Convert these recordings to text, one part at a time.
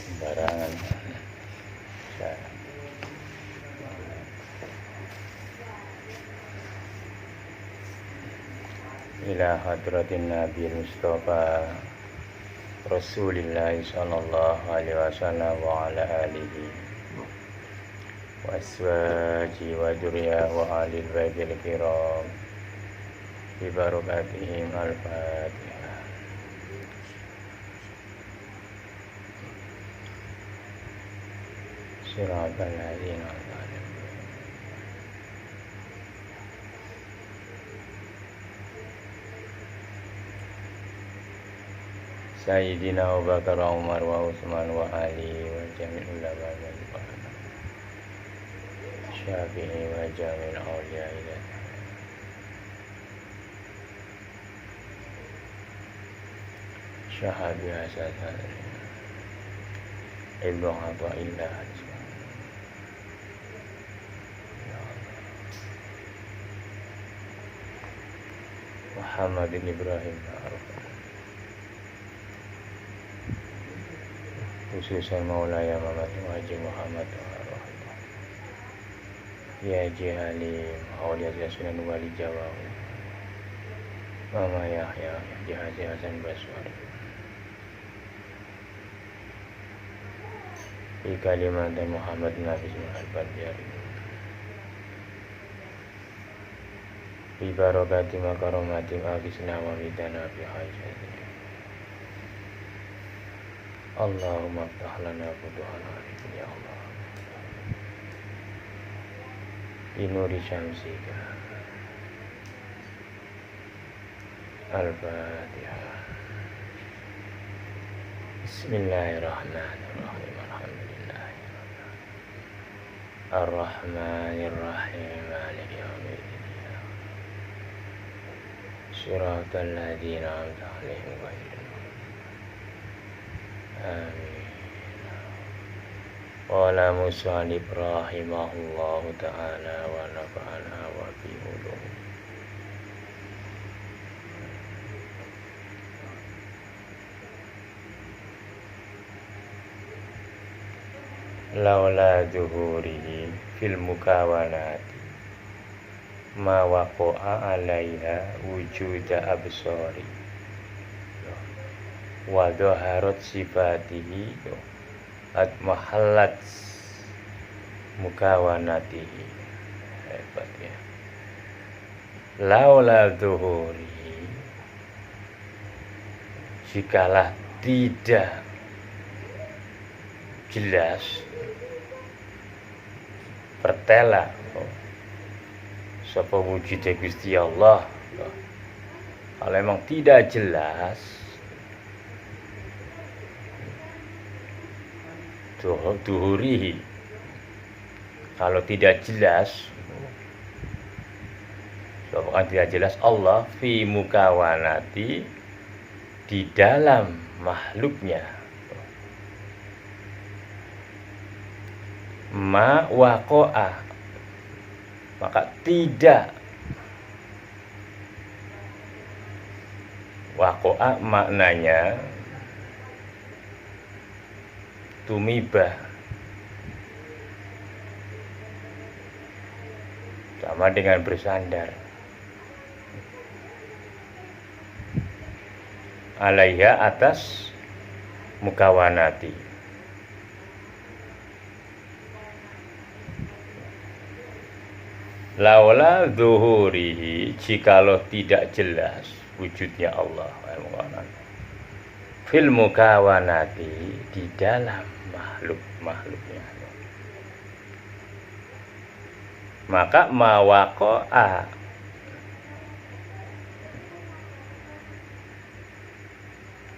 sembarangan. Ila hadratin Nabi Mustafa Rasulillah sallallahu alaihi wasallam wa ala alihi wa aswaji wa dzurriyyah wa alil baitil kiram bi barakatihim al-Fatihah. Siratal ladzina Sayyidina Abu Bakar Umar wa Utsman wa Ali wa jami'ul ulama wal fuqaha Syafi'i wa jami'il awliya ila Syahabi Hasan Ibnu Athaillah Muhammad bin Ibrahim khususan Maulaya Haji Muhammad ya Jihali Maulaya Sunan Wali Jawa Mama Yahya Haji Hasan Baswari di Kalimantan Muhammad Nabi Muhammad Biari bi barakati makaromati abisna wa midana bi hajati Allahumma aftah lana futuhan arifin ya Allah binuri syamsika Al-Fatihah. Bismillahirrahmanirrahim. Alhamdulillahirrahmanirrahim Ar-Rahmanirrahim Maliki yaumiddin Siratal ladzina an'amta 'alaihim ghairil Amin. Qala musannif rahimahullahu ta'ala wa nafa'ana wa bi ulum. Laula zuhurihi fil mukawanati ma waqa'a 'alaiha wujuda absari wa dhaharat sifatihi at mahallat mukawanatihi. Hebat ya. Laula dhuhuri, jikalah tidak jelas pertela sapa wujude Gusti Allah, kalau memang tidak jelas duhurihi, kalau tidak jelas kan tidak jelas Allah fi mukawanati, di dalam makhluknya, ma waqa'a, maka tidak waqa'a maknanya tumibah, sama dengan bersandar, alaiha, atas mukawanati. Laula zuhurihi, jikalau tidak jelas wujudnya Allah fil mukawanati, di dalam makhluknya, maka mawaqa'a,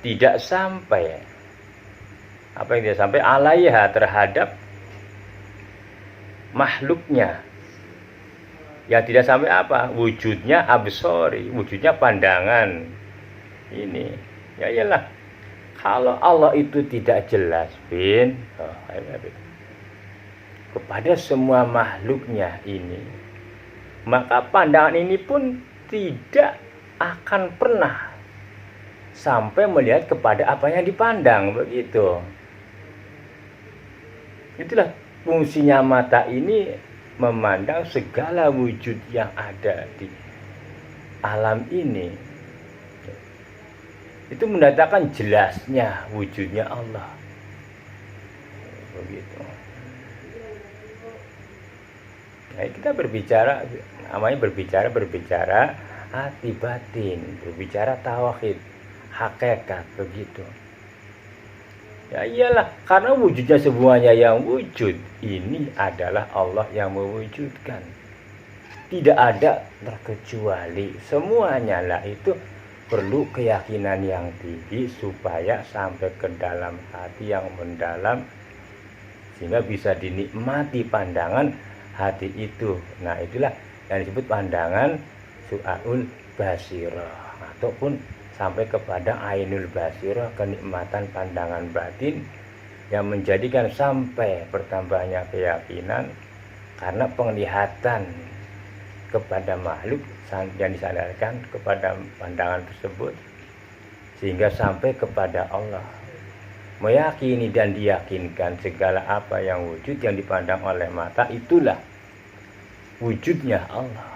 tidak sampai, apa yang tidak sampai, alaiha, terhadap makhluknya, yang tidak sampai apa, wujudnya absori, wujudnya pandangan ini. Ya iyalah, kalau Allah itu tidak jelas kepada semua makhluknya ini, maka pandangan ini pun tidak akan pernah sampai melihat kepada apa yang dipandang, begitu. Itulah fungsinya mata ini, memandang segala wujud yang ada di alam ini. Itu mendatangkan jelasnya wujudnya Allah, begitu. Nah, kita berbicara, namanya berbicara hati batin, berbicara tauhid, hakikat, begitu. Ya iyalah, karena wujudnya semuanya yang wujud, ini adalah Allah yang mewujudkan. Tidak ada terkecuali, semuanya lah itu perlu keyakinan yang tinggi supaya sampai ke dalam hati yang mendalam, sehingga bisa dinikmati pandangan hati itu. Nah, itulah yang disebut pandangan su'aul basirah, ataupun sampai kepada ainul basirah, kenikmatan pandangan batin yang menjadikan sampai bertambahnya keyakinan karena penglihatan kepada makhluk yang disandarkan kepada pandangan tersebut, sehingga sampai kepada Allah, meyakini dan diyakinkan segala apa yang wujud yang dipandang oleh mata itulah wujudnya Allah.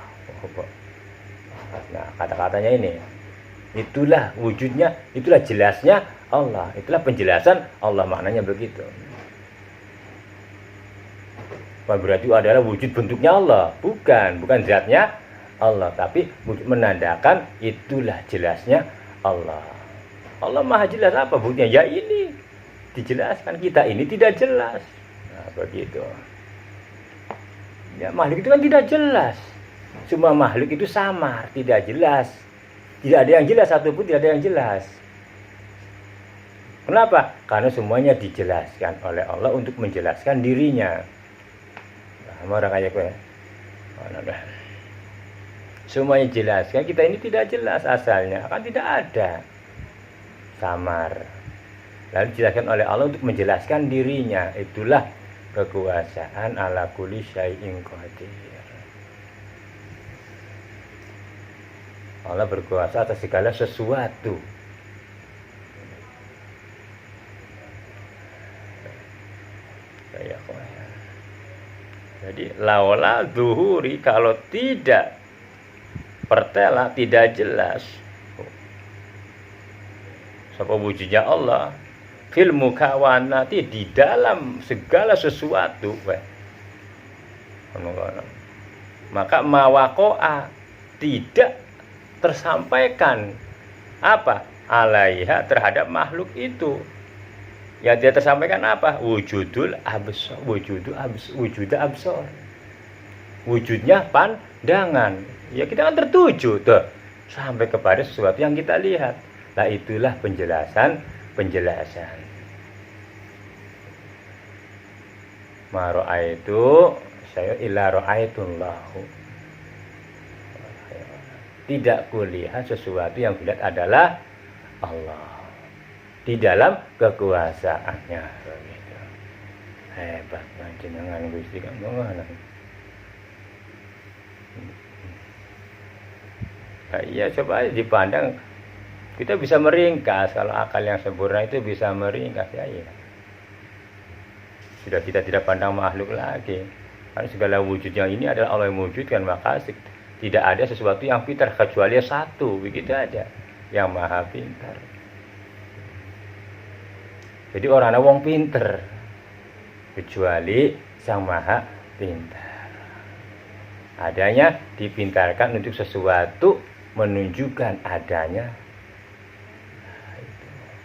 Nah, kata-katanya ini, itulah wujudnya, itulah jelasnya Allah, itulah penjelasan Allah, maknanya begitu. Berarti adalah wujud bentuknya Allah, bukan zatnya Allah, tapi menandakan itulah jelasnya Allah. Allah maha jelas, apa buktinya? Ya ini dijelaskan, kita ini tidak jelas. Nah, begitu. Ya, makhluk itu kan tidak jelas. Semua makhluk itu samar, tidak jelas. Tidak ada yang jelas, satupun tidak ada yang jelas. Kenapa? Karena semuanya dijelaskan oleh Allah untuk menjelaskan dirinya. Nah, orang kayak gue. Semuanya jelaskan, kita ini tidak jelas asalnya, kan tidak ada. Samar. Lalu dijelaskan oleh Allah untuk menjelaskan dirinya. Itulah kekuasaan ala kulli syai'in qadir. Allah berkuasa atas segala sesuatu. Jadi laula zuhuri, kalau tidak pertela, tidak jelas apa wujudnya Allah fil mukawanati, di dalam segala sesuatu, maka mawakoa, tidak tersampaikan apa alaiha, terhadap makhluk itu. Yang dia tersampaikan apa? Wujudul absor, wujud absor, wujudnya pandangan. Ya kita kan tertuju tuh sampai kepada sesuatu yang kita lihat. Nah, itulah penjelasan. Ma ra'aitu saya illa ra'aitullahu. Tidak kulihat sesuatu yang kulihat adalah Allah di dalam kekuasaannya. Begitu. Hebat panjenengan Gusti Kang. Iya, coba dipandang, kita bisa meringkas. Kalau akal yang sempurna itu bisa meringkas, ya. Sudah kita tidak pandang makhluk lagi, karena segala wujud yang ini adalah Allah yang mewujudkan. Maka tidak ada sesuatu yang pintar kecuali satu, begitu aja, yang maha pintar. Jadi orang wong pinter kecuali sang maha pintar. Adanya dipintarkan untuk sesuatu, menunjukkan adanya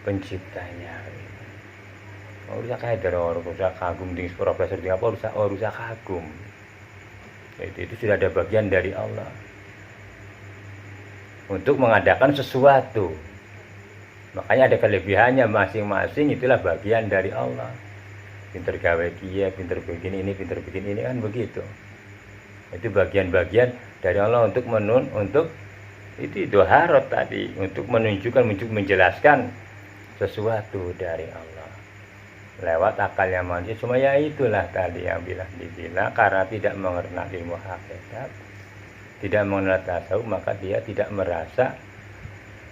penciptanya. Rusak kader, rusak kagum, tinggi profesor, tinggi apa, rusak kagum. Itu sudah ada bagian dari Allah untuk mengadakan sesuatu. Makanya ada kelebihannya masing-masing, itulah bagian dari Allah. Pinter gawe kia, pinter bikin ini, kan begitu. Itu bagian-bagian dari Allah untuk untuk itu doharot tadi, untuk menunjukkan, menjelaskan sesuatu dari Allah lewat akalnya manusia. Cuma ya itulah tadi yang dibilang karena tidak mengenal ilmu hakikat, tidak mengenal tasawuf, maka dia tidak merasa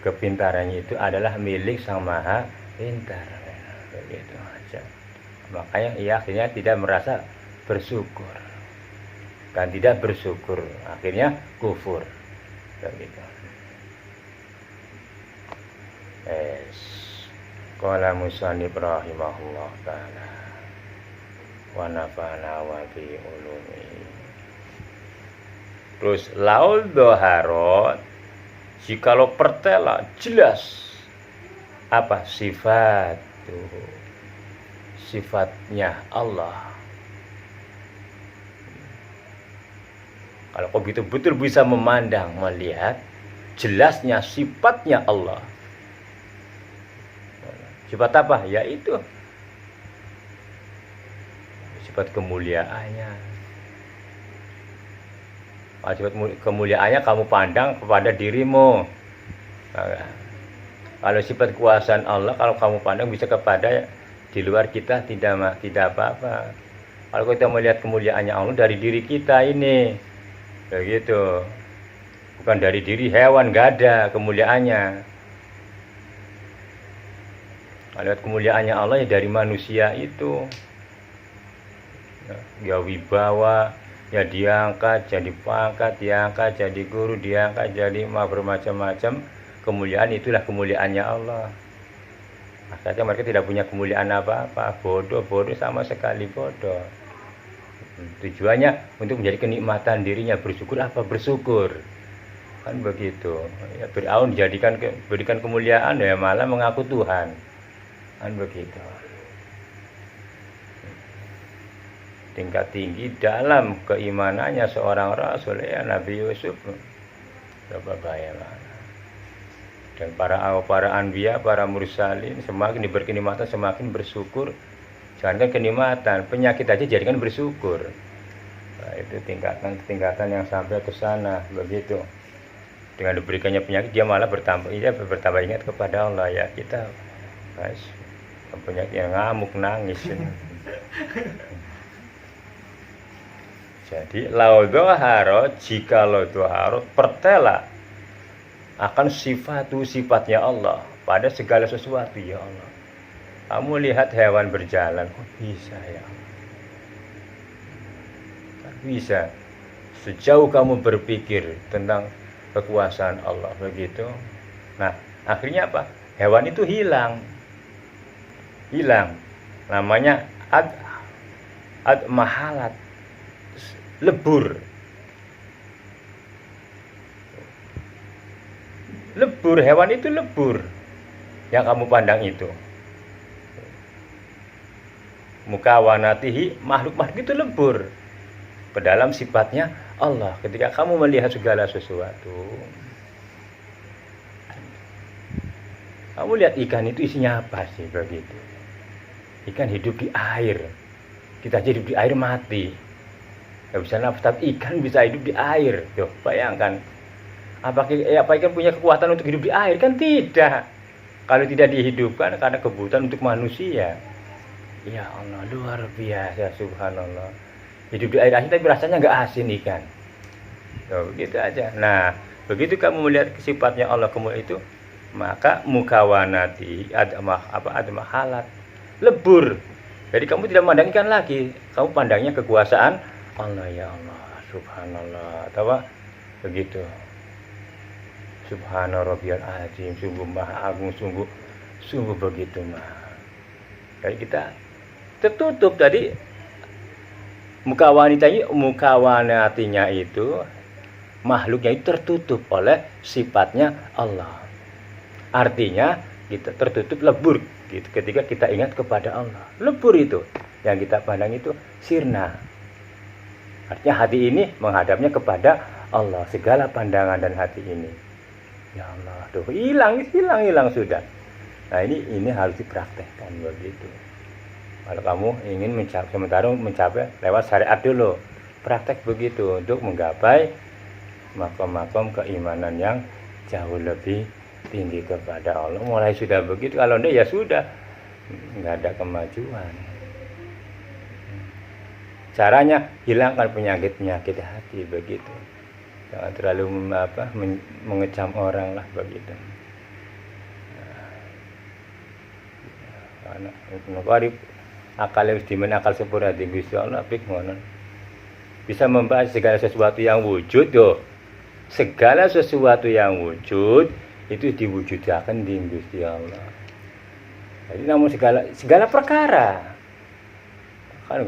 kepintarannya itu adalah milik Sang Maha Pintar. Begitu aja. Makanya ia akhirnya tidak merasa bersyukur. Dan tidak bersyukur, akhirnya kufur. Begitu. Qala musannif rahimahullah ta'ala wa nafa'ana wa fi ulumi. Terus laul doharot, jikalau pertela jelas apa sifat tuh, sifatnya Allah. Kalau kau betul-betul bisa memandang, melihat jelasnya sifatnya Allah. Sifat apa? Yaitu sifat kemuliaannya. Sifat kemuliaannya kamu pandang kepada dirimu. Kalau sifat kekuasaan Allah, kalau kamu pandang bisa kepada di luar kita, tidak apa-apa. Kalau kita melihat kemuliaannya Allah dari diri kita ini, begitu. Bukan dari diri hewan, nggak ada kemuliaannya. Lihat kemuliaannya Allah ya dari manusia itu. Ya wibawa, ya diangkat jadi pangkat, diangkat jadi guru, diangkat jadi bermacam-macam. Kemuliaan itulah kemuliaannya Allah. Asalnya mereka tidak punya kemuliaan apa-apa, bodoh sama sekali bodoh. Tujuannya untuk menjadi kenikmatan dirinya, bersyukur apa? Bersyukur. Kan begitu. Ya, Fir'aun berikan kemuliaan ya malah mengaku Tuhan. Kan begitu. Tingkat tinggi dalam keimanannya seorang rasul ya Nabi Yusuf. Berapa bahaya mana. Dan para anbiya, para mursalin semakin diberi kenikmatan semakin bersyukur. Jangan kenikmatan, penyakit aja jadikan bersyukur. Nah, itu tingkatan yang sampai ke sana begitu. Dengan diberikannya penyakit dia malah bertambah ingat kepada Allah ya kita. Guys, penyakit yang ngamuk nangis. Jadi jika doharo pertela akan sifatnya Allah pada segala sesuatu ya Allah. Kamu lihat hewan berjalan, kok bisa ya? Bisa. Sejauh kamu berpikir tentang kekuasaan Allah begitu. Nah, akhirnya apa? Hewan itu hilang. Namanya ad mahalat, lebur hewan itu lebur yang kamu pandang itu. Mukawanatihi, makhluk itu lebur ke dalam sifatnya Allah. Ketika kamu melihat segala sesuatu, kamu lihat ikan itu isinya apa sih begitu? Ikan hidup di air. Kita aja hidup di air mati. Gak bisa nafas, tapi ikan bisa hidup di air. Tuh, bayangkan. Apa ikan punya kekuatan untuk hidup di air? Kan tidak. Kalau tidak dihidupkan karena kebutuhan untuk manusia. Ya Allah, luar biasa, subhanallah. Hidup di air asin tapi rasanya nggak asin ikan. Tuh, begitu aja. Nah, begitu kamu melihat sifatnya Allah kemudian itu, maka mukawanati ada mahalat, lebur. Jadi kamu tidak memandang ikan lagi, kamu pandangnya kekuasaan Allah ya Allah, subhanallah. Tahu begitu. Subhana rabbiyal azim, sungguh maha agung, sungguh begitu maha. Jadi kita tertutup tadi mukawanatinya itu, makhluknya itu tertutup oleh sifatnya Allah. Artinya kita tertutup lebur gitu ketika kita ingat kepada Allah. Lebur itu yang kita pandang itu sirna. Artinya hati ini menghadapnya kepada Allah, segala pandangan dan hati ini. Ya Allah, tuh hilang sudah. Nah ini harus dipraktekkan begitu. Kalau kamu ingin mencapai lewat syariat dulu, praktek begitu untuk menggapai makom-makom keimanan yang jauh lebih tinggi kepada Allah. Mulai sudah begitu, kalau enggak ya sudah, nggak ada kemajuan. Caranya hilangkan penyakit hati begitu. Jangan terlalu mengecam orang lah begitu. Ana ngono arep akal wis dimen akal sepura di Gusti Allah pik ngono. Bisa membahas segala sesuatu yang wujud yo. Segala sesuatu yang wujud itu diwujudaken di Gusti Allah. Jadi namun segala perkara kan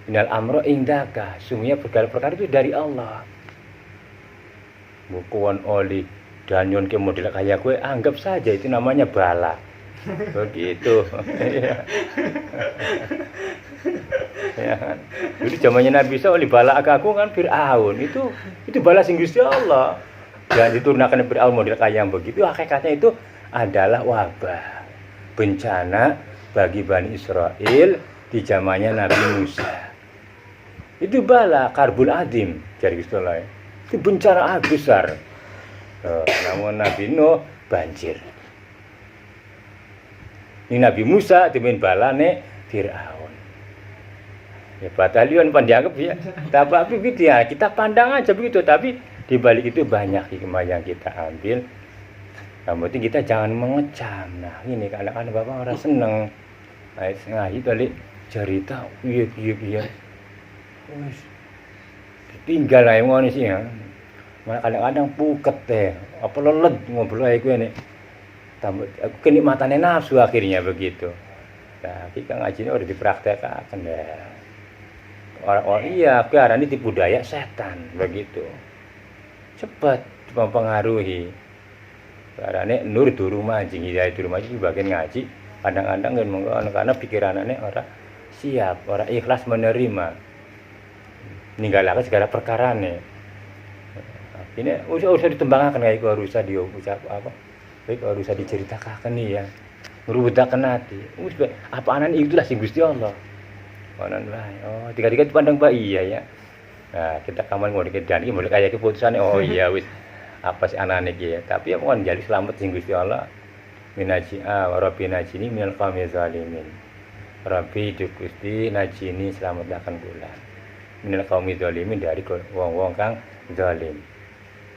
Innal amra indaka, sungguhnya segala perkara itu dari Allah. Bukuan oli dan nyon ke model kayak gue, anggap saja itu namanya bala. Begitu. Ya kan. Dulu zamannya Nabi Isa oli bala aku kan Firaun. Itu bala sing Gusti Allah. Dan diturunkan Firaun model kayak yang begitu, hakikatnya itu adalah wabah, bencana bagi Bani Israel di zamannya Nabi Musa. Itu bala karbul adim dari Gusti Allah. Itu bencana besar. Namun Nabi Nuh banjir. Ini Nabi Musa dimin balane Firaun. Ya batalion dianggap ya. Tapi ya, kita pandang aja begitu, tapi di balik itu banyak hikmah yang kita ambil. Yang penting kita jangan mengecam. Nah, ini kadang-kadang Bapak orang seneng. Nah, itu tadi cerita iya. Wis tinggal ae ngono sih ya. Kadang-kadang puket teh, apa lelet ngobrol ae kowe nek. Tambah kenikmatannya nafsu akhirnya begitu. Nah, kita ngajine udah dipraktekkan ya. Orang iya, karena ini tipu daya setan begitu. Cepat mempengaruhi. Karena nur duru mancing, hidayah duru mancing bagian ngaji. Kadang-kadang kan mengkono karena pikiranane orang siap, orang ikhlas menerima. Ninggalaken segala perkarane. Ini usah ditembangkan kayak iku harus diucap apa? Baik harus diceritakan nih ya. Ngeruwedaken ati. Wis apa anan itulah sing Gusti Allah. Anan wae. Oh, tiga-tiga dipandang baik iya ya. Nah, kita kaman ngono iki dan iki mulai kayak keputusane oh iya wis apa sih anane iki ya. Tapi ya mohon jadi selamat sing Gusti Allah. Minaji'a wa rabbi najini minal qawmi zalimin. Rabbi Gusti najini selamatkan kula. Minal qawmi zalimin dari wong-wong kang zalim.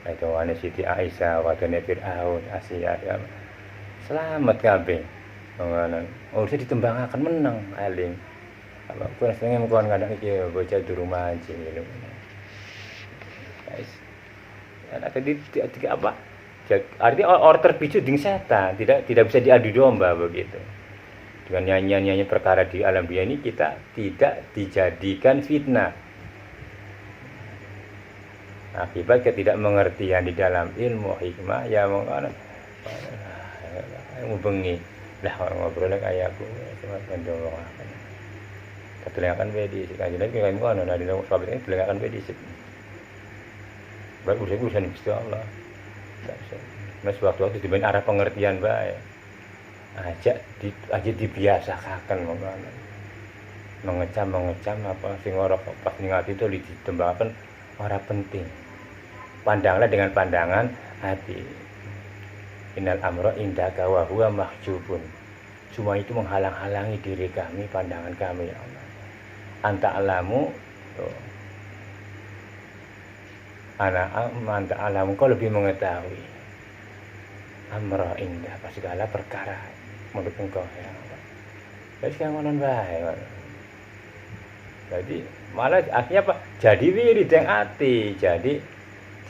Itu ane Siti Aisyah wadane Firaun Asia ya. Selamat kabeh. Ngono. Oh, bisa ditembangaken meneng aling. Apa kuwi senenge mengkon kadang iki bocah di rumah aja gitu. Guys. Ya tadi apa? Artinya orang terpicu dengan setan, tidak bisa diadu domba begitu. Dengan nyanyian-nyanyian perkara di alam dunia ini kita tidak dijadikan fitnah. Akibat ketidakmengertian di dalam ilmu hikmah ya mengkono ngubengi lah ngobrol kayak aku cuma mendorong apa. Ketelengakan wedi kanjeng kayak ngono nah di sahabat ini telengakan wedi sip. Baik urusan Gusti Allah. Mas waktu dimain arah pengertian bae. Aja dibiasakan monggo. Mengecam apa sing ora pas ning ati itu ditembakkan ora penting. Pandanglah dengan pandangan hati. Innal amra indaka wa huwa mahjubun. Semua itu menghalang-halangi diri kami, pandangan kami ya Allah. Anta alamu anta alamu kau lebih mengetahui. Amra indah pas segala perkara menurut engkau ya Allah. Jadi ngono bae. Jadi malah akhirnya apa? Jadi wirid yang hati, jadi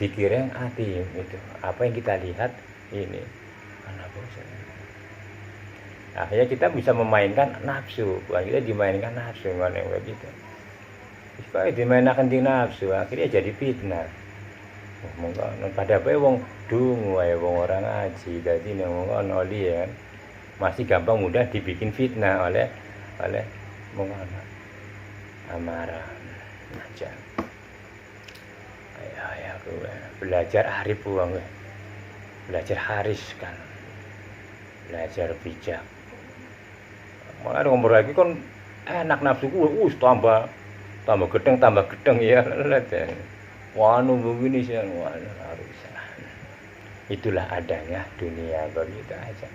dikira yang hati itu. Apa yang kita lihat ini karena bosan. Akhirnya kita bisa memainkan nafsu, bukan kita dimainkan nafsu ngono begitu. Supaya dimainkan di nafsu, akhirnya jadi fitnah. Monggo pada bae wong dungu wae wong orang ngaji, dadi nek ngono oli ya masih gampang mudah dibikin fitnah oleh monggo amarah aja. Ya aku belajar arif wong belajar haris kan. Belajar bijak. Malah ngomong lagi kan enak nafsuku tambah gedeng ya leten. Wanu begini sih wanu harus. Itulah adanya dunia begitu aja.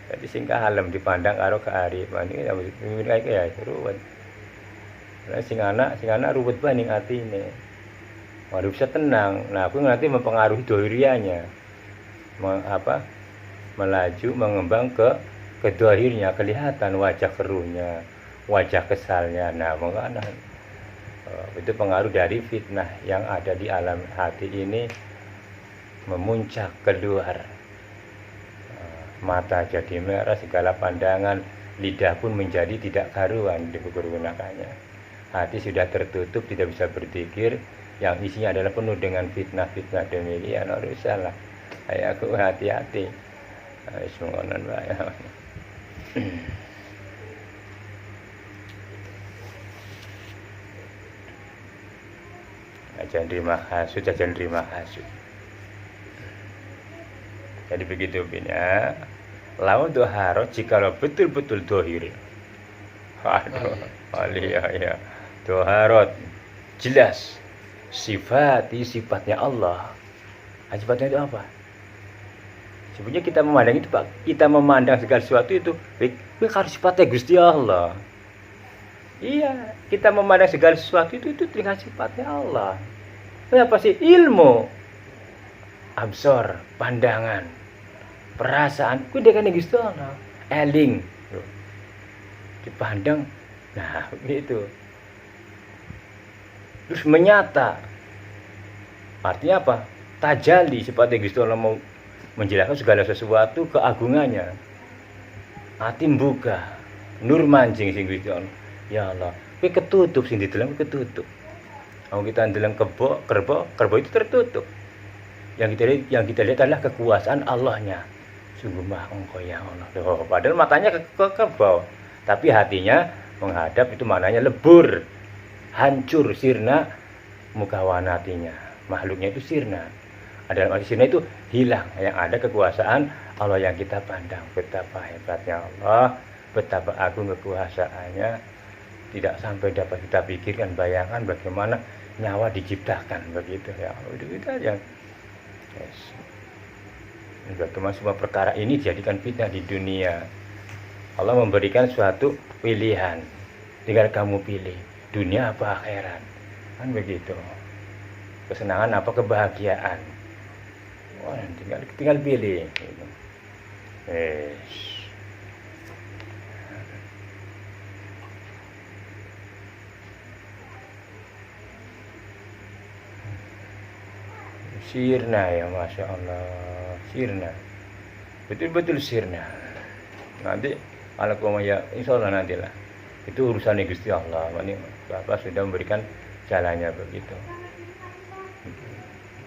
Jadi sing kalem dipandang karo kearifan iki kayak ya ruwet. Lah sing anak ruwet bae ning atine. Waduh bisa tenang. Nah, aku nanti mempengaruhi doirianya. melaju mengembang ke dohirnya, kelihatan wajah keruhnya, wajah kesalnya. Nah, mengana itu pengaruh dari fitnah yang ada di alam hati ini memuncak keluar. Mata jadi merah, segala pandangan, lidah pun menjadi tidak karuan dipergunakannya. Hati sudah tertutup, tidak bisa berpikir, yang isinya adalah penuh dengan fitnah-fitnah demikian. Harus salah. Aku hati-hati. Semoga ya. Jangan terima hasud, jangan terima hasud. Jadi begitu bina. Lawan doharo jikalau betul-betul dohir. Aduh, ya. Doharot jelas sifatnya Allah. Sifatnya itu apa? Sebenarnya kita memandang itu, Pak. Kita memandang segala sesuatu itu harus sifatnya Gusti Allah. Iya, kita memandang segala sesuatu itu dengan sifatnya Allah. Apa sih? Ilmu, absor, pandangan, perasaan, ku dengan Gusti Allah. Eling, dipandang, nah gitu. Terus menyata, artinya apa? Tajali, sifatnya Gusti Allah mau menjelaskan segala sesuatu keagungannya. Hati buka, nur mancing sing Gusti Allah. Ya Allah, kowe ketutup sing dideleng ketutup. Kalau kita ndeleng kerbau itu tertutup. Yang kita lihat adalah kekuasaan Allahnya. Sungguh maha Engkau ya Allah. Padahal matanya ke kerbau, tapi hatinya menghadap, itu maknanya lebur, hancur, sirna mukawanatinya. Makhluknya itu sirna. Ada arti sirna itu hilang. Yang ada kekuasaan Allah yang kita pandang. Betapa hebatnya Allah, betapa agung kekuasaannya. Tidak sampai dapat kita pikirkan, bayangkan bagaimana nyawa diciptakan begitu ya. Udah kita aja. Yes. Bagaimana semua perkara ini dijadikan fitnah di dunia. Allah memberikan suatu pilihan. Tinggal kamu pilih, dunia apa akhirat. Kan begitu. Kesenangan apa kebahagiaan. Wah, tinggal pilih. Yes. Sirna ya, Masya Allah, sirna, betul-betul sirna. Nanti kalau kamu ya, insya Allah nantilah. Itu urusan Gusti Allah. Ini Bapak sudah memberikan jalannya begitu.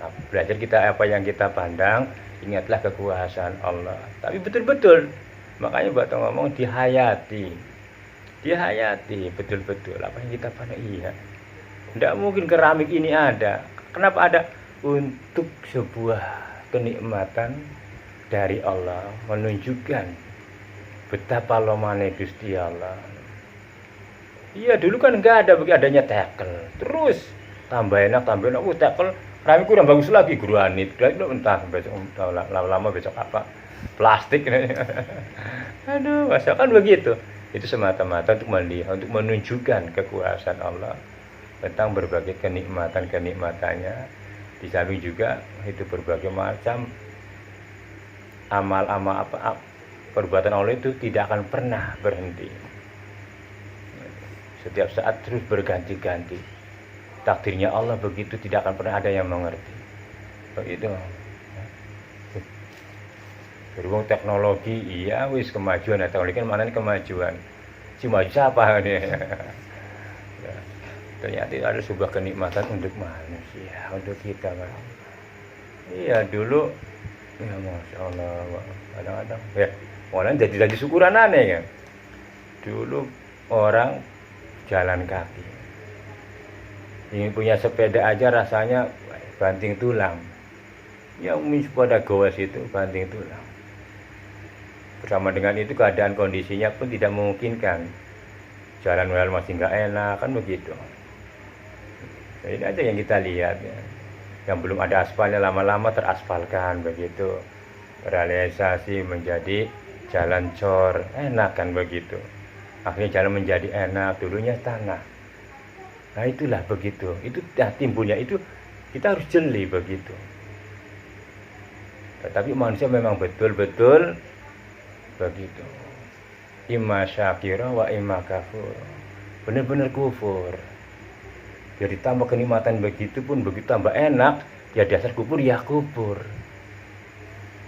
Nah, belajar kita apa yang kita pandang, ingatlah kekuasaan Allah. Tapi betul-betul, makanya Bapak ngomong dihayati, betul-betul apa yang kita pandang. Iya, tidak mungkin keramik ini ada. Kenapa ada? Untuk sebuah kenikmatan dari Allah, menunjukkan betapa lomane Gusti Allah. Iya, dulu kan enggak ada, adanya tekel. Terus tambah enak, tekel keramik udah bagus lagi, granit. Entah besok lama-lama besok apa? Plastik. Aduh, masa kan begitu. Itu semata-mata untuk melihat, untuk menunjukkan kekuasaan Allah tentang berbagai kenikmatan-kenikmatannya. Di samping juga itu berbagai macam amal-amal perbuatan Allah itu tidak akan pernah berhenti. Setiap saat terus berganti-ganti. Takdirnya Allah begitu, tidak akan pernah ada yang mengerti. Begitu. Berhubung teknologi, iya wis kemajuan, teknologi kan mana kemajuan. Si maju siapa ini? Ternyata itu ada sebuah kenikmatan untuk manusia, untuk kita, Pak. Iya, dulu ya Masya Allah, kadang-kadang ya orang jadi syukuran aneh kan. Dulu orang jalan kaki, ingin punya sepeda aja rasanya banting tulang. Ya pada goes itu banting tulang. Bersama dengan itu keadaan kondisinya pun tidak memungkinkan. Jalan masih nggak enak, kan begitu. Ini aja yang kita lihat ya. Yang belum ada aspalnya lama-lama teraspalkan begitu. Realisasi menjadi jalan cor, enak kan begitu. Akhirnya jalan menjadi enak, dulunya tanah. Nah itulah begitu. Itu timbulnya itu kita harus jeli begitu. Tapi manusia memang betul-betul begitu. Imma syakira wa imma kafur. Benar-benar kufur. Jadi tambah kenikmatan begitu pun begitu tambah enak, ya dasar kufur ya kufur.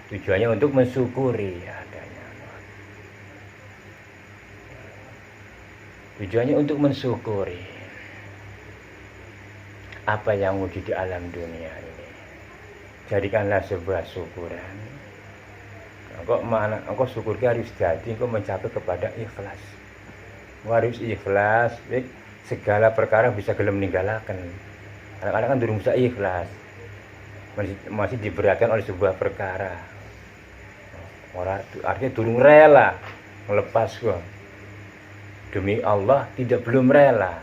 Tujuannya untuk mensyukuri adanya. Tujuannya untuk mensyukuri apa yang wujud di alam dunia ini. Jadikanlah sebuah syukuran. Engkau syukur harus jadi engkau mencapai kepada ikhlas. Engkau harus ikhlas, segala perkara bisa gelem ninggalaken. Kadang-kadang kan durung bisa ikhlas. Masih diberatkan oleh sebuah perkara. Orang artinya durung rela melepas kok. Demi Allah belum rela.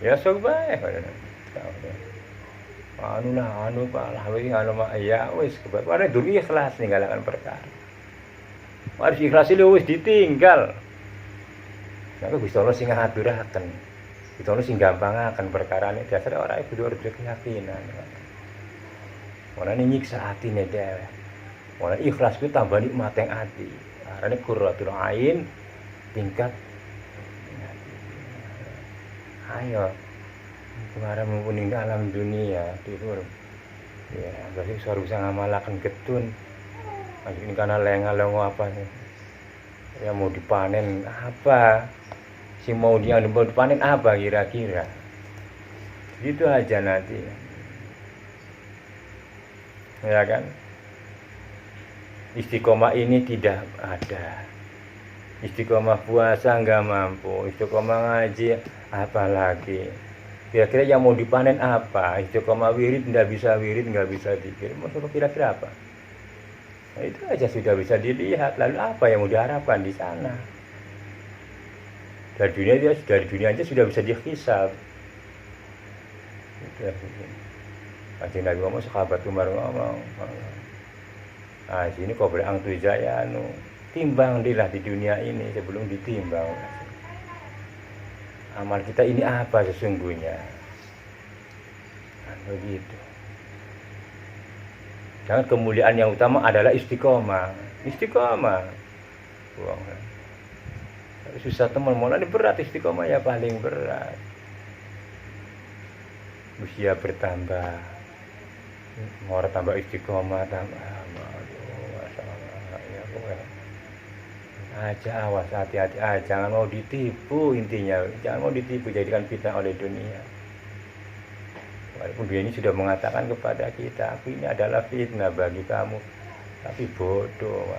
Ya sok bae. Anu mah ya wis kebarane durung ikhlas ninggalaken perkara. Harus ikhlas lho wis ditinggal. Nek Gusti Allah sing ngaturaken. Gusti Allah sing gampangaken perkarane dasare ora kudu ada keyakinan. Ora nyiksa atine dhewe. Ora ikhlas ku tambah nikmat ing ati. Arane qurratul ain tingkat. Ayo pengarah mumpuni alam dunia tidur ya berarti suara bisa ngamalakan getun ini karena lenga-lengo apa nih ya mau dipanen apa si mau dipanen apa kira-kira gitu aja nanti ya kan. Istiqomah ini tidak ada. Istiqomah puasa nggak mampu, istiqomah ngaji apalagi. Kira-kira yang mau dipanen apa? Istiqomah wirid nggak bisa dikir. Maksudnya kira-kira apa? Nah, itu aja sudah bisa dilihat. Lalu apa yang mau diharapkan di sana? Dari dunia aja sudah bisa dihisab. Kanjeng Nabi ngomong, sahabat Umar ngomong. Nah, sini kok boleh angtu jaya timbang dilah di dunia ini sebelum ditimbang. Amal kita ini apa sesungguhnya? Nah, begitu. Jangan kemuliaan yang utama adalah istiqomah. Istiqomah. Buang. Susah teman, malah ini berat istiqomah ya paling berat. Usia bertambah, mau tambah istiqomah tambah. Aja awas hati-hati aja, jangan mau ditipu intinya, jangan mau ditipu jadikan fitnah oleh dunia. Walaupun dunia ini sudah mengatakan kepada kita, aku ini adalah fitnah bagi kamu, tapi bodoh.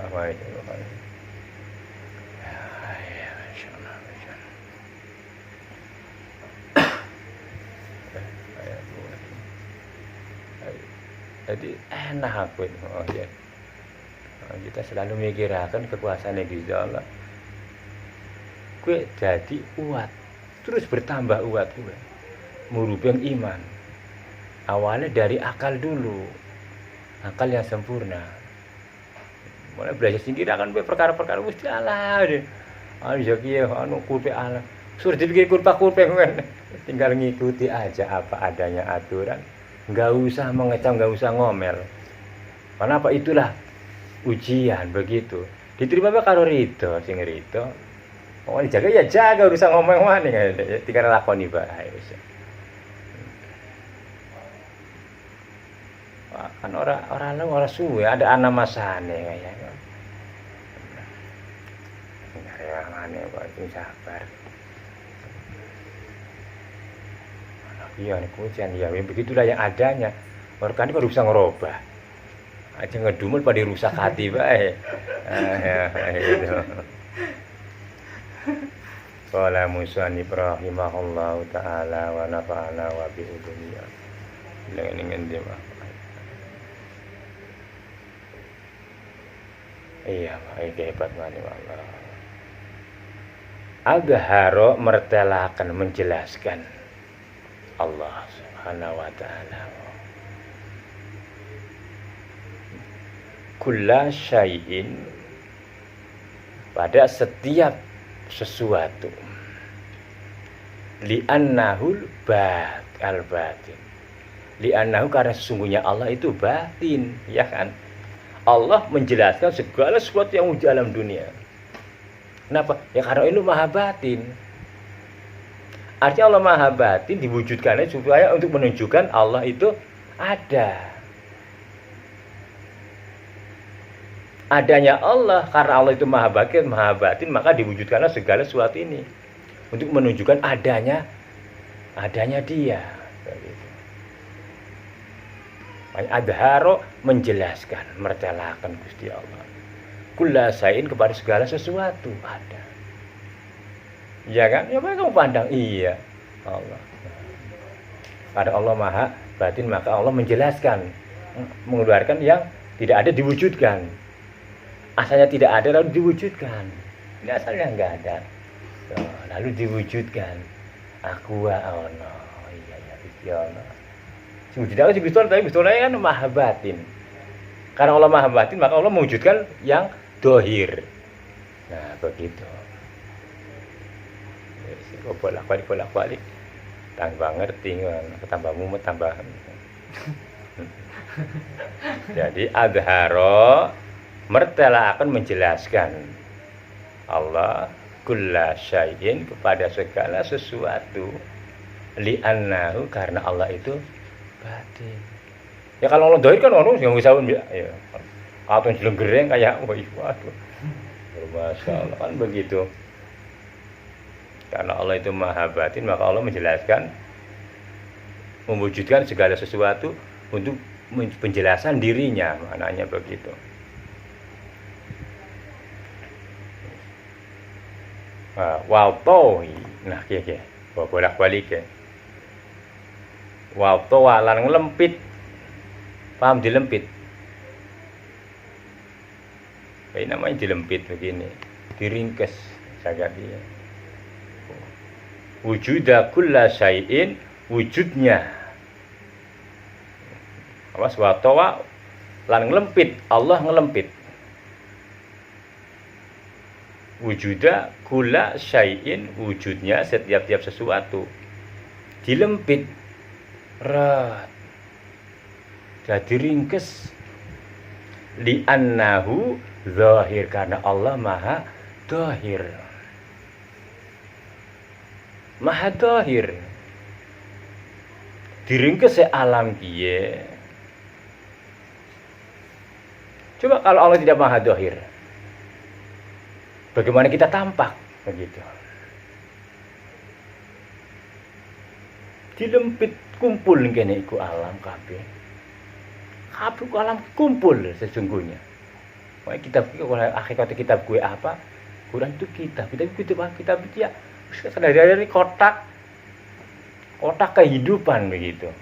Jadi enak aku itu. Oh, ya. Kita selalu mikirkan kekuasaan yang Gusti Allah. Kue jadi uat, terus bertambah uat kue. Merubah iman. Awalnya dari akal dulu, akal yang sempurna. Mulai belajar sendiri akan perkara-perkara Gusti Allah. Anu jadi anu kurpe Allah. Suruh dipikir kurpa-kurpe tinggal ngikuti aja apa adanya aturan. Nggak usah mengecam, nggak usah ngomel. Karena apa itulah ujian begitu. Diterima apa karo rito, sing rito. Wong dijaga ya jaga urusan ngomong wani tinggal lakoni bae wis. Wah, kan ora suwe ada ana masane kaya. Ngene kok sabar. Iya, ujian ya begitulah yang adanya. Orang kan bisa ngerubah. Aja ngedumel pada rusak hati bae. Gitu. Qala Musa rahimahullahu taala wa nafa'ana wa bi dunya. Dengan dia mah. Iya, hebat mani Allah. Agharo mertelakan menjelaskan Allah Subhanahu wa taala. Kulla syai'in pada setiap sesuatu li'annahul al-batin Li'annahu karena sesungguhnya Allah itu batin, ya kan? Allah menjelaskan segala sesuatu yang di alam dunia. Kenapa? Ya karena itu maha batin. Artinya Allah maha batin diwujudkannya supaya untuk menunjukkan Allah itu ada. Adanya Allah, karena Allah itu maha batin, maka diwujudkanlah segala sesuatu ini untuk menunjukkan adanya dia. Begitu. Adharo menjelaskan, mertelakan Gusti Allah. Kulla sain kepada segala sesuatu ada. Iya kan? Ya kamu pandang, iya Allah. Karena Allah maha batin, maka Allah menjelaskan, mengeluarkan yang tidak ada diwujudkan. Asalnya tidak ada lalu diwujudkan. Ini asalnya enggak ada. Lalu diwujudkan. Aku ono. Iya Gusti Allah. Wujudnya Gusti Allah, tapi Gusti Allah kan maha batin. Karena Allah maha batin, maka Allah mewujudkan yang dohir. Nah, begitu. Bolak-balik. Tambah ngerti, tambah mumet, tambah. Jadi adharo mertela akan menjelaskan Allah kulla syai'in kepada segala sesuatu li'annahu karena Allah itu batin. Ya kalau Allah dohir kan orang yang bisa ya. Atau jelenggereng kayak waduh. Masyaallah kan begitu. Karena Allah itu maha batin, maka Allah menjelaskan, mewujudkan segala sesuatu untuk penjelasan dirinya, maknanya begitu. Waltohi, nah kiye bolak-balik ya. Walto lan ngelempit, paham dilempit? Kayak namanya dilempit begini, diringkes saja dia. Wujuda kulla syai'in, wujudnya. Awas waltowa lan ngelempit, Allah ngelempit. Wujuda kulla syai'in, wujudnya setiap sesuatu dilempit rat jadi ringkes li'annahu zahir karena Allah maha zahir diringkes alam kiye. Coba kalau Allah tidak maha zahir, bagaimana kita tampak begitu? Dilempit kumpul kene iku alam kabeh. Kabeh alam kumpul sesungguhnya. Wah kitab kalau akhirnya kitab gue apa? Quran itu kitab ya dari kotak kehidupan begitu.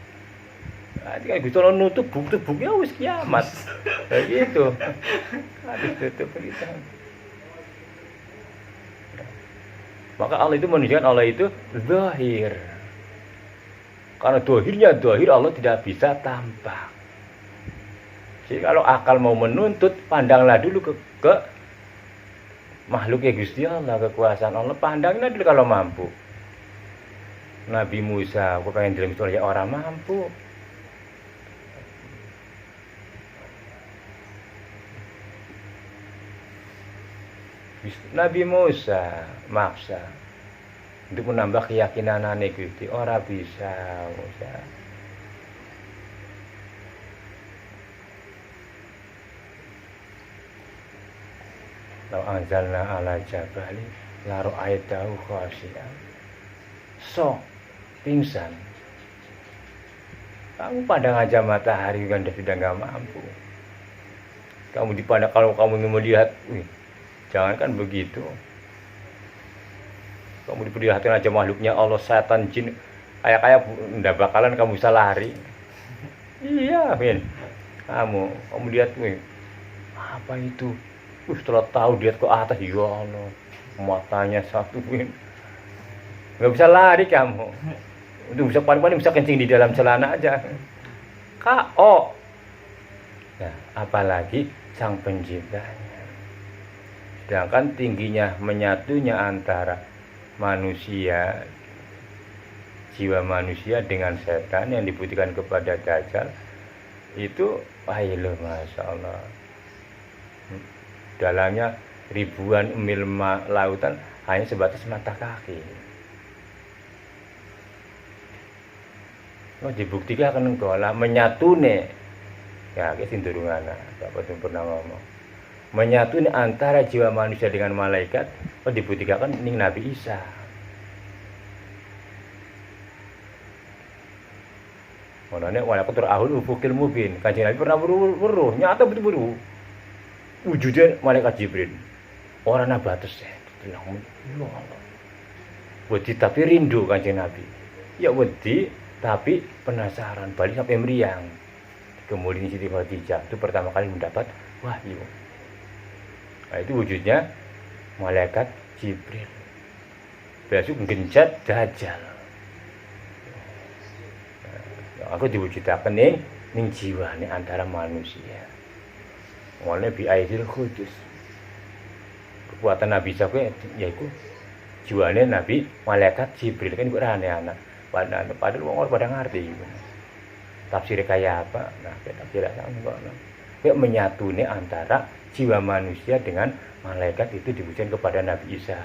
Nah, kan Gusti Allah nutup buku-bukunya wis kiamat. Begitu. Habis tutup begitu. Maka Allah itu menunjukkan Allah itu zahir. Karena zahir Allah tidak bisa tampak. Jadi kalau akal mau menuntut, pandanglah dulu ke makhluknya Gusti Allah, kekuasaan Allah, pandanglah dulu kalau mampu. Nabi Musa, aku pengen dalam itu ya orang mampu. Nabi Musa maksa untuk menambah keyakinan Gusti, ora bisa Musa. Law anzalna ala jabali la ra'aitahu khashi'an. So, pingsan. Kamu pandang aja matahari kan sudah nggak mampu. Kamu dipandang kalau kamu ingin melihat, jangankan begitu. Kamu diperlihatkan aja makhluknya Allah, setan, jin, kayak ndak bakalan kamu bisa lari. Iya, Min. Kamu lihat, apa itu? Setelah tahu lihat ke atas, ya Allah, matanya satu, Min. Nggak bisa lari kamu. Itu bisa paling bisa kencing di dalam celana aja. K.O. Nah, apalagi sang penciptanya. Sedangkan tingginya menyatunya antara manusia jiwa manusia dengan setan yang dibuktikan kepada Dajjal itu ayo Masya Allah, dalamnya ribuan mil lautan hanya sebatas mata kaki. Dibuktikan kan engkau menyatune ya kita durungana Bapak itu pernah ngomong menyatune antara jiwa manusia dengan malaikat dibuktikan ning Nabi Isa. Monane wala qatur ahul ufukil mubin. Kanjeng Nabi pernah weruh, nyata betul weruh. Wujudnya malaikat Jibril. Ora ana batas ya. Dilang ya Allah. Wedi tapi rindu Kanjeng Nabi. Ya wedi tapi penasaran, balik sampai meriang. Kemudian Siti Khadijah itu pertama kali mendapat wahyu. Nah, itu wujudnya malaikat Jibril. Besok genjat Dajjal. Aku diwujudaken ning jiwane antara manusia. Mulane bi aidil kudus. Kekuatan Nabi Isa kuwi yaiku jiwane Nabi malaikat Jibril kan kok aneh-aneh. Padahal wong ora pada ngerti. Tafsirnya kayak apa? Nah, tafsirnya sama. Kayak menyatune antara jiwa manusia dengan malaikat itu diwujudkan kepada Nabi Isa.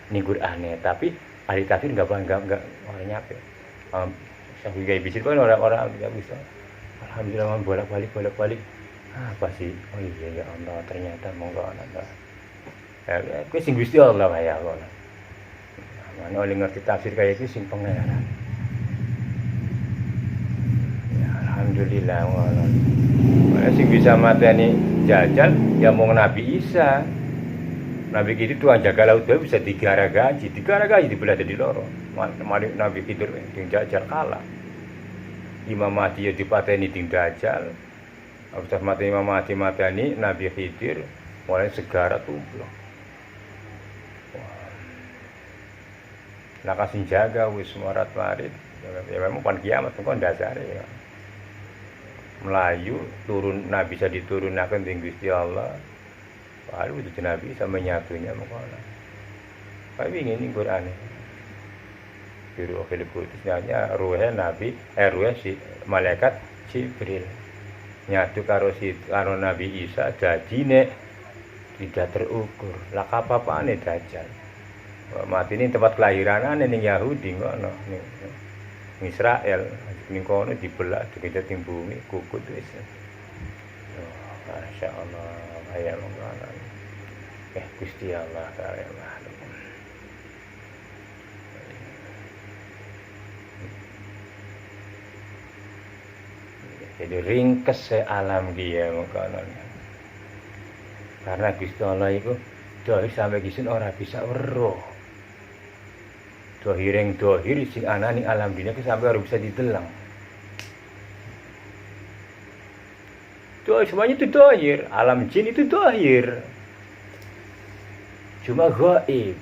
Ini Qur'ane, tapi ahli tafsir enggak orang nyampe. Sampai kayak bisir kan orang-orang enggak bisa. Alhamdulillah bolak-balik. Apa sih? Oh iya ya Allah, ternyata monggo ana. Ya, kuwi sing Gusti Allah kaya ngono. Mana oleh ngerti tafsir kayak iki sing pangeran. Alhamdulillah ngono. Mana sing bisa mateni Dajjal ya mau Nabi Isa. Nabi Khidir tuan jaga laut bisa digaragaji dibelah jadi loro. Mari Nabi Khidir yang Dajjal kalah. Imam Mahdi ya dipateni ding Dajjal. Abis mati Imam Mahdi mateni Nabi Khidir mulai segara tumplok. Nah kasih jaga wis marat marit. Ya memang pan kiamat kon dasare ya. Melayu turun Nabi bisa diturunaken ing Gusti Allah. Lalu itu Nabi bisa menyatunya mengkono. Tapi ini Quran. Biru Philip Kudusnya ruhe Nabi, ruhe si malaikat Jibril. Nyatu karo Nabi Isa dadine tidak terukur. Lah apa-apane Dajjal. Mati ini tempat kelahiran ning Yahudi ngono. Ning Israel ning kono dibelah dikejar ting bumi kukut wis. Masya Allah, ayam ngono. Gusti Allah taala. Jadi ringkes alam dia ngono. Karena Gusti Allah itu dohir sampai kisun ora bisa weruh. Dohir sing ana ning alam dunia ki sampai ora bisa didelang. Dohir semuanya itu dohir, alam jin itu dohir. Cuma gaib.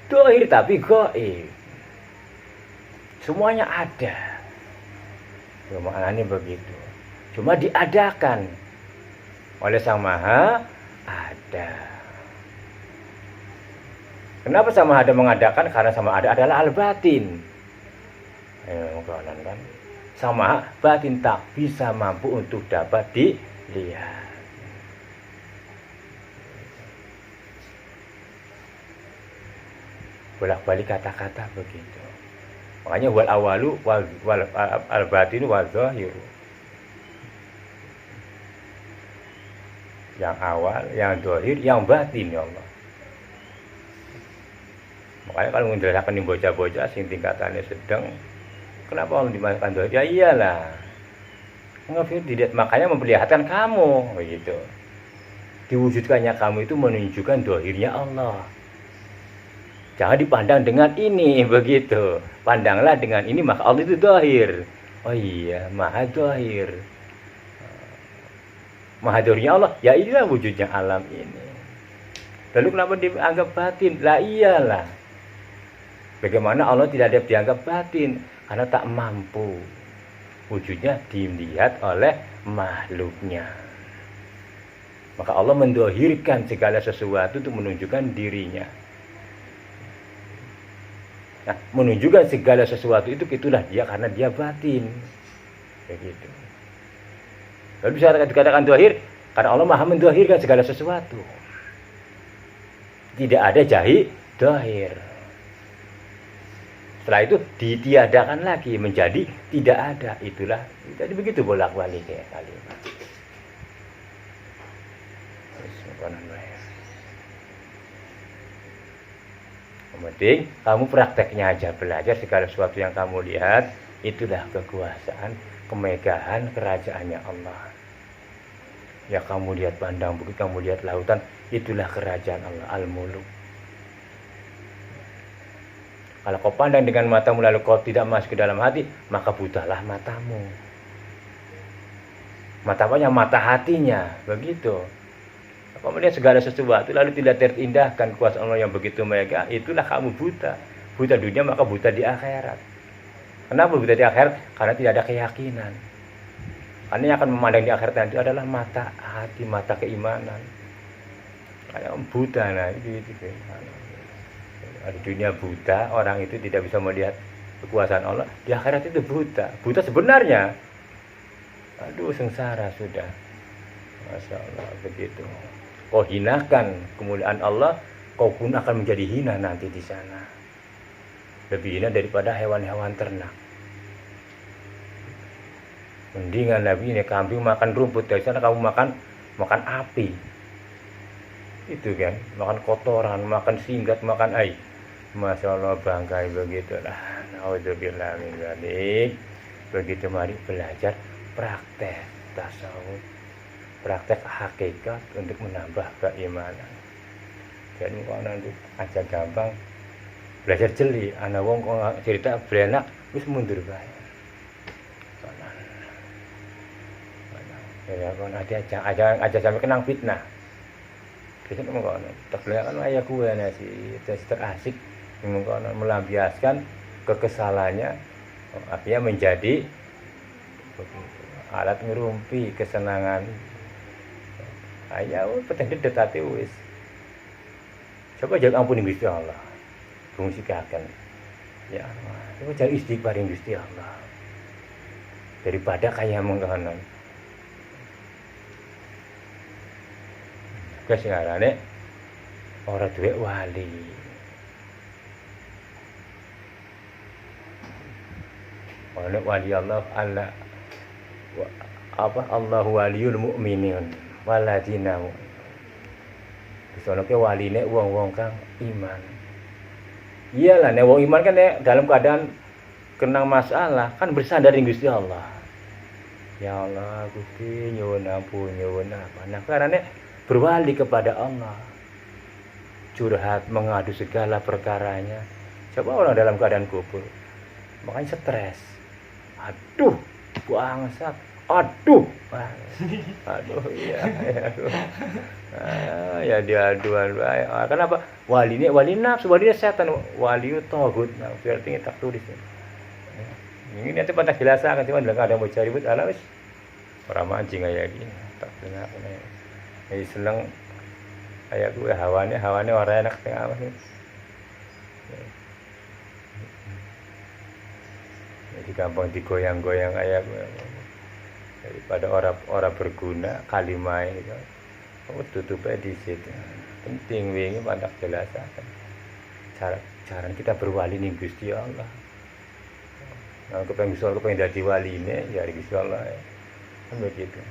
Dohir tapi gaib. Semuanya ada. Maknanya begitu. Cuma diadakan oleh Sang Maha Ada. Kenapa Sang Maha Ada mengadakan? Karena Sang Maha Ada adalah al-batin. Kan? Sang Maha Batin tak bisa mampu untuk dapat dilihat. Bolak-balik kata-kata begitu. Makanya wal awalu wal al-batinu wal zahiru. Yang awal, yang zahir, yang batin ya Allah. Makanya kalau menjelaskan di bocah-bocah sing tingkatannya sedang, kenapa Allah dimasukkan zahir? Ya iyalah. Ngafir dilihat, makanya memperlihatkan kamu begitu. Diwujudkannya kamu itu menunjukkan zahirnya Allah. Jangan dipandang dengan ini begitu. Pandanglah dengan ini maka Allah itu zahir. Oh iya, Maha Zahir. Maha Zahirnya Allah, ya inilah wujudnya alam ini. Lalu kenapa dianggap batin? Lah iyalah. Bagaimana Allah tidak dianggap batin? Karena tak mampu. Wujudnya dilihat oleh makhluknya. Maka Allah mendahirkan segala sesuatu untuk menunjukkan dirinya. Nah, menunjukkan segala sesuatu itu itulah dia karena dia batin. Begitu. Lalu bisa dikatakan zahir karena Allah Maha menzahirkan segala sesuatu. Tidak ada jahil zahir. Setelah itu ditiadakan lagi menjadi tidak ada. Itulah jadi begitu bolak-balik kayak kalimat. Yang penting kamu prakteknya aja, belajar segala sesuatu yang kamu lihat itulah kekuasaan, kemegahan kerajaannya Allah. Ya kamu lihat pandang bukit, kamu lihat lautan, itulah kerajaan Allah, Al-Muluk. Kalau kau pandang dengan matamu lalu kau tidak masuk ke dalam hati, maka butalah matamu. Mata apanya? Mata hatinya, begitu. Kau melihat segala sesuatu lalu tidak terindahkan kuasa Allah yang begitu mega, itulah kamu buta. Buta dunia maka buta di akhirat. Kenapa buta di akhirat? Karena tidak ada keyakinan. Karena yang akan memandang di akhirat nanti adalah mata hati, mata keimanan. Kayak buta, nah itu. Di dunia buta, orang itu tidak bisa melihat kekuasaan Allah. Di akhirat itu buta. Buta sebenarnya. Aduh, sengsara sudah. Masya Allah, begitu. Kau hinakan kemuliaan Allah, kau pun akan menjadi hina nanti di sana. Lebih hina daripada hewan-hewan ternak. Mendingan Nabi ini kambing makan rumput, dari sana kamu makan api. Itu kan, makan kotoran, makan singgat, makan air. Masya Allah, bangkai begitulah. Naudzubillah min dzalik. Begitu mari belajar praktek tasawuf, praktek hakikat untuk menambah keimanan. Jadi kalau nanti aja gampang belajar jeli, anak wong kok cerita berenak wis mundur bae. Ya kon aja sampai kenang fitnah. Biasanya kamu kono, terlihat kan ayah gue nasi terasik melampiaskan kekesalannya, akhirnya menjadi alat ngerumpi kesenangan. Ayah peteng dedet hati wis. Coba jangan ampuni Gusti Allah. Fungsikan. Ya Allah. Coba cari istighfar Gusti Allah. Daripada kayak mengkonon. Kesingarane ora duwe wali. Ana wali Allah Allahu waliyul mu'minin waladina. Disono ke waline wong-wong kang iman. Iyalah nek wong iman kan dalam keadaan kena masalah kan bersandar ing Gusti Allah. Ya Allah, Gusti nyuwun ampun nyuwun apa. Nah, karena berwali kepada Allah, curhat, mengadu segala perkaranya. Coba orang dalam keadaan kubur, makanya stres. Aduh, bangsat. Aduh, iya, aduh. Ya dia aduan baik. Kenapa? Wali nafsu, wali setan, wali tagut. Nah, artinya tak tulis. Ini nanti pada jelasan cuma bilang ada mau cari but ala wis. Orang mancing kayak gini, tak dengar. Jadi seneng kayak gue hawane orang enak tengah apa sih. Jadi gampang digoyang-goyang kayak gue. Daripada orang berguna kalimah itu. Oh, tutupnya di situ. Penting wingi pandak jelasan. Cara kita berwali ning Gusti Allah. Nah, kepengen dadi waline ya Gusti Allah. Kan begitu.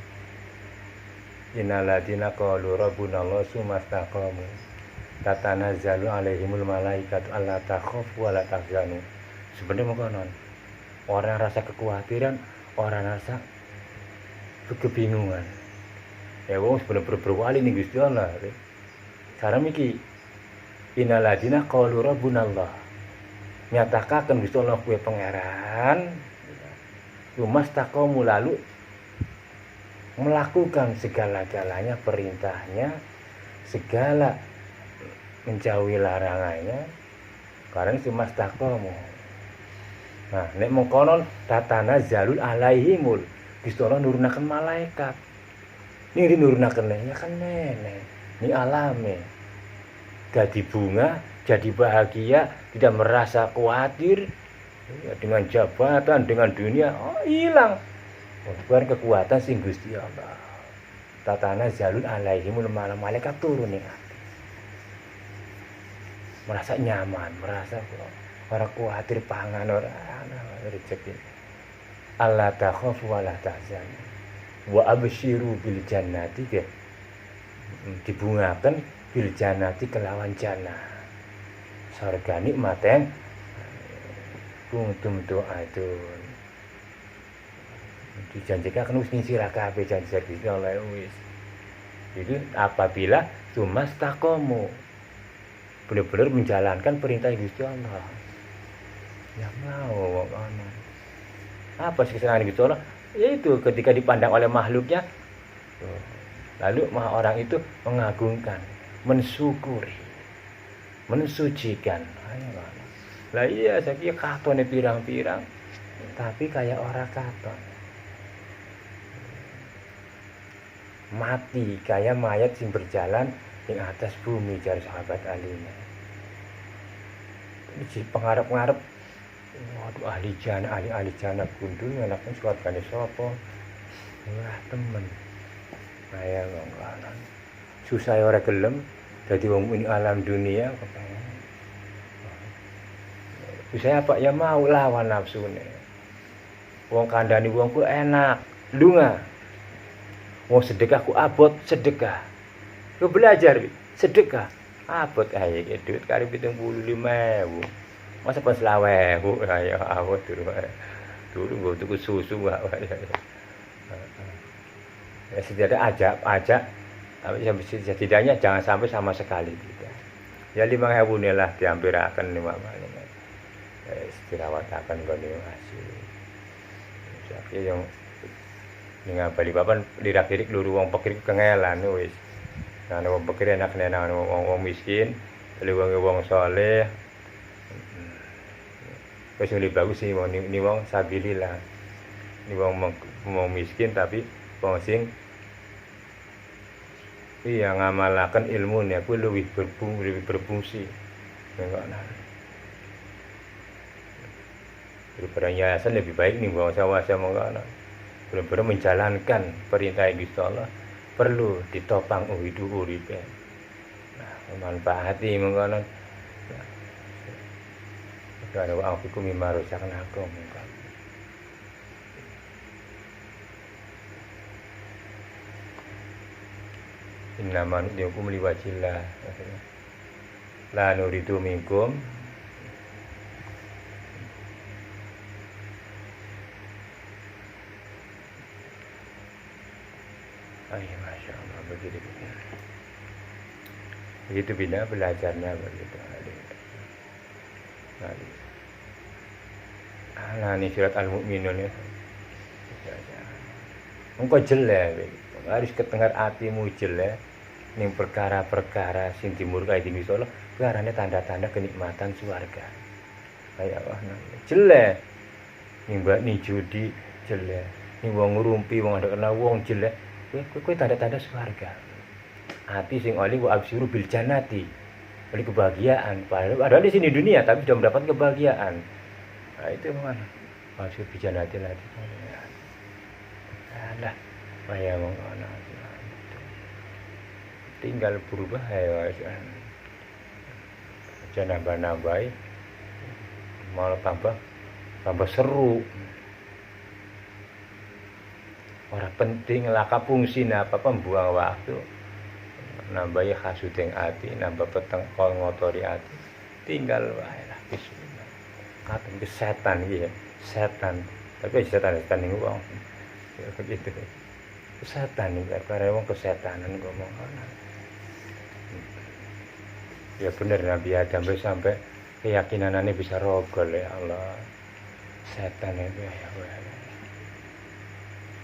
Innalladzina qalu rabbuna Allah tsumastaqamu tatanazzalu alaihimul malaikatu alla takhafu wa la tahzanu. Sebenarnya mengkonon orang rasa kekhawatiran, orang rasa kebingungan. Ya wong sebenarnya berwali ning Gusti Allah. Cara miki innalladzina qalu rabbuna Allah. Nyatakaken Gusti Allah kuwi pangeran. Tsumastaqamu lalu melakukan segala-galanya perintahnya, segala menjauhi larangannya, karena itu mastaqamu. Nah, nek mengkonon tatana zalul alaihimul, Gusti Allah nurunaken malaikat. Ini nurunaken ya kan nenek, ini alame. jadi bunga, jadi bahagia, tidak merasa khawatir ya, dengan jabatan, dengan dunia, oh hilang. Oh, bukan kekuatan sing Gusti Allah. Tatana zalun alaihimul malaikat turun nih. Merasa nyaman, merasa orang khawatir pangan orang rezeki. Allah takhafu wa la tahzanu wa absyiru bil jannati ya. Dibungakan bil jannati kelawan jannah. Surga nikmaten kuntum tu'adun. Dijanjikan kan wis sira kabeh janji Allah wis. Jadi apabila tumastaqamu benar-benar menjalankan perintah Gusti Allah. Ya mau ana. Apa sih kesenangan Gusti Allah? Yaitu ketika dipandang oleh makhluknya, lalu orang itu mengagungkan, mensyukuri, mensucikan. Lah iya saya kira katone pirang-pirang, tapi kayak orang katon. Mati kayak mayat sing berjalan di atas bumi cari sahabat alinya. Ini pengarep-ngarep, waduh ahli jana gundul anaknya suargane sapa? Wah temen. Kaya ngomong susah ora gelem dadi wong ini alam dunia kepengen. Susah apa ya mau lawan nafsune. Wong kandhani wong ku enak, lunga. Wong sedekah ku abot sedekah. Ku belajar sedekah. Abot ae duit kari 75.000. Masa pas 20.000 ayo abot dulu nggo tuku susu wae. Ya setidaknya ajak tapi setidaknya jangan sampai sama sekali gitu. Ya 5.000 nih lah diampiraken 5 malih. Istirawataken gone asih. Jadi yang dengan Balikpapan lirak-lirik luru wong pikir kengelan wis. Nah wong pikir enak nang wong miskin, wong saleh. Wis lebih bagus sih wong ni wong sabilillah. Ni wong miskin tapi wong sing iya ngamalaken ilmune kuwi lebih berfungsi. Enggak nah. Daripada yayasan lebih baik nih wong sawah-sawah monggo. Benar-benar menjalankan perintah Gusti Allah perlu ditopang hidup uripe. Nah, manfaati mengkono. Kalau wa afikum mimma razaqnakum. Innaman yukum liwajillah. La nuridu minkum Masya Allah begitu bina belajarnya begitu. Nah ini surat Al-Mu'minun ya. Engkau jelek, harus ketengar hatimu jelek. Ning perkara-perkara sing dimurkai di Gusti Allah, karane tanda-tanda kenikmatan surga. Kayak Allah jelek. Ning mbak ni judi jelek. Ning wong ngrumpi wong ada kena wong jelek. Kowe tanda-tanda surga. Hati sing oli wa absyuru bil jannati. Oli kebahagiaan. Padahal di sini dunia tapi sudah mendapat kebahagiaan. Nah, itu mana? Absyuru bil jannati lagi. Alah, kaya wong ana. Tinggal berubah ya. Jangan nambah-nambahi. Malah tambah seru. Orang penting lah kapungsi apa pembuang waktu nambah ya kasudeng hati nambah peteng kol ngotori hati tinggal wae lah bismillah katen ke setan gitu ya setan tapi setan ning wong ya begitu setan iki karena wong kesetanan ngomong ana ya bener Nabi Adam sampai keyakinanane bisa rogol ya Allah setan itu ya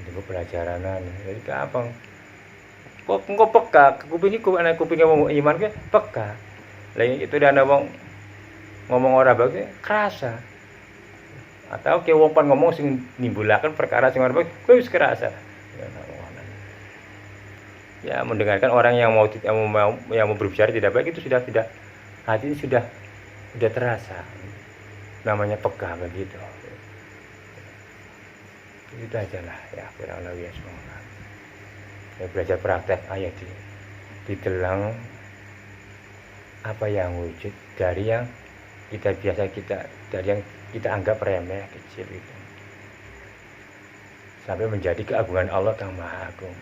itu pelajaran jadi apa kok engko peka kuping anak kupingnya wong iman ke peka lah itu dana wong ngomong ora bagus kerasa atau ke wong pan ngomong sing nimbulaken perkara sing ora bagus kuwi wis kerasa Ya, mendengarkan orang yang mau berbicara tidak baik itu sudah tidak, hati ini sudah terasa. Namanya peka begitu. Itu aja lah ya, kurang lebih ya semoga. Ya, belajar praktek ayat ditelang apa yang wujud dari yang dari yang kita anggap remeh kecil itu, sampai menjadi keagungan Allah yang Maha Agung.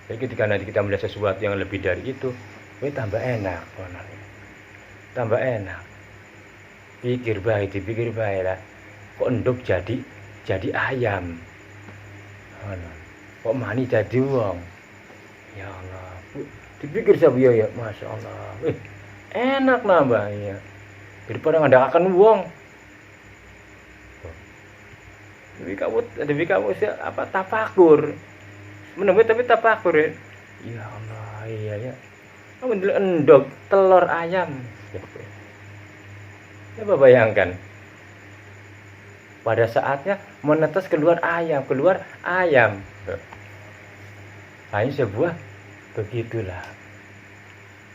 Jadi ketika nanti kita melihat sesuatu yang lebih dari itu, tambah enak, tambah enak. Dipikir baik lah. Kok enduk jadi ayam? Kok mani jadi wong? Ya Allah, dipikir saya ya, masya Allah. Enak nambah ya. Daripada ngandakaken wong. Tapi kamu apa tafakur. Menemui tapi tafakur ya. Ya Allah, iya ya. Kamu endog telur ayam. Coba bayangkan. Pada saatnya menetes keluar ayam. Hanya sebuah begitulah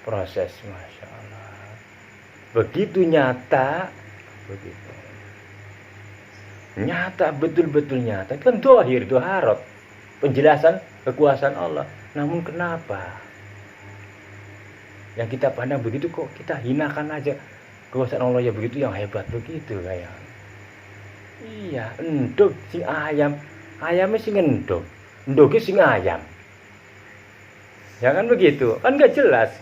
proses, masya Allah. Begitu nyata, begitu. Nyata, betul-betul nyata. Itu kan dohir, doharot. Penjelasan kekuasaan Allah. Namun kenapa yang kita pandang begitu kok kita hinakan aja kekuasaan Allah ya begitu, yang hebat begitu kayak. Iya, endog sing ayam, ayamnya sing endog, endognya sing ayam. Ya kan begitu, kan nggak jelas.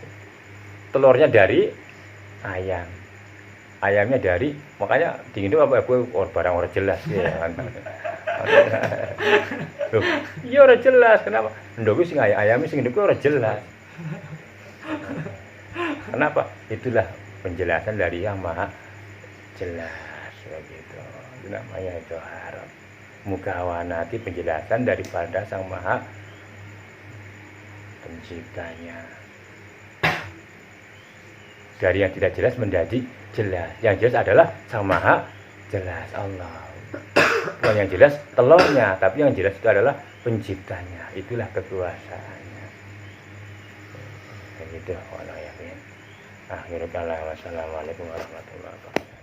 Telurnya dari ayam, ayamnya dari, makanya dingin itu apa barang orang jelas ya kan. Loh, iya orang jelas, kenapa? Endognya sing ayam, ayamnya sing endognya orang jelas. Kenapa? Itulah penjelasan dari yang Maha jelas begitu. Itu namanya itu harap. Mukawanati, penjelasan daripada Sang Maha Penciptanya. Dari yang tidak jelas menjadi jelas. Yang jelas adalah Sang Maha jelas, Allah. Bukan yang jelas telurnya, tapi yang jelas itu adalah penciptanya. Itulah kekuasaannya. Begitu, wallahi. Akhirul kalam. Wassalamualaikum warahmatullahi wabarakatuh.